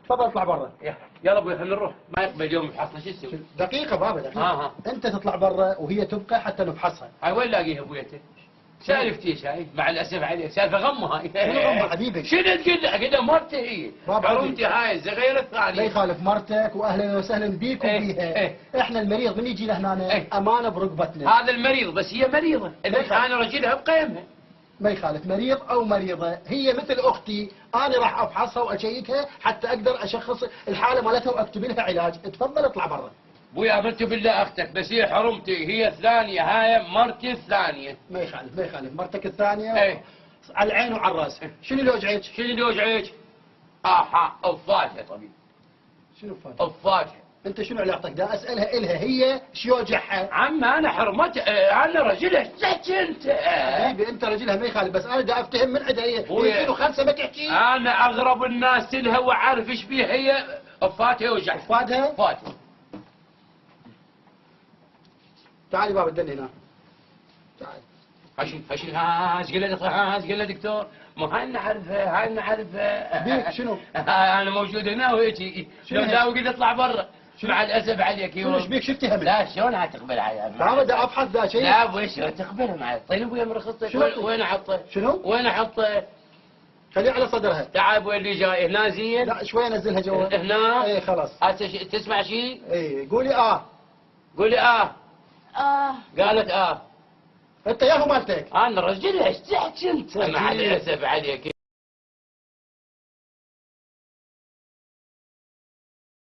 تفضل اطلع برا. يلا ابوي خلينا نروح، ما يقبل اليوم يفحصنا شو يسوي؟ دقيقة بابا دقيقة. انت تطلع برا وهي تبقى حتى نفحصها. هاي وين لاقيها ابويتي؟ سالفتيش هاي مع الاسف عليك، سالفه غم هاي. شنو غم حبيبي؟ شنو تقول لها؟ كذا مرتي هي حرمتي هاي الصغيره الثانيه. لا يخالف مرتك واهلا وسهلا بيك وبيها. احنا المريض من يجي لهنا امانه برقبتنا. هذا المريض بس هي مريضه، انا رجلها بقيمها. ما يخالف مريض او مريضه، هي مثل اختي، انا راح افحصها واشيكها حتى اقدر اشخص الحاله مالتها واكتب لها علاج. تفضل اطلع برا. ابوي امنت بالله اختك، بس هي حرمتي، هي الثانيه، هاي مرتي الثانيه. ما يخالف ما يخالف، مرتك الثانيه على العين وعلى الراس. شنو اللي يوجعك؟ شنو اللي يوجعك؟ الفاجهه طبيب. شنو الفاجهه؟ الفاجهه. انت شنو علاقتك؟ دا اسالها الها هي ايش يوجعها؟ عم انا حرمتها، انا رجلها ايش انت؟ حبيبي انت رجلها ما يخالف، بس انا دا افتهم من عندها هي شنو خمسه ما تحكي؟ انا اغرب الناس لها واعرف ايش بيها هي. فاتها يوجعها. فاتها؟ فاتها. تعالي بابا دلني هنا. تعالي. هشي ايش قال دكتور؟ مو هاي نعرفها، هاي نعرفها. بيك شنو؟ انا موجود هنا وهيك لو داوي قلت اطلع برا. مع الاسف عليك شنو ايش بيك؟ شفتي همك؟ لا شلون هتقبل علي؟ بابا دا ابحث دا شيء. لا ابوي شلون تقبل معي؟ طيب ابوي من رخصتك وين احطه؟ شنو؟ وين احطه؟ خليه على صدرها. تعال ابوي اللي جاي هنا زين. لا شوي انزلها جوا. هنا؟ اي خلاص. تسمع شيء؟ اي قولي قولي قالت انت ياهو مالتك. انا رجل ايش تحكي انت؟ مع الاسف عليك.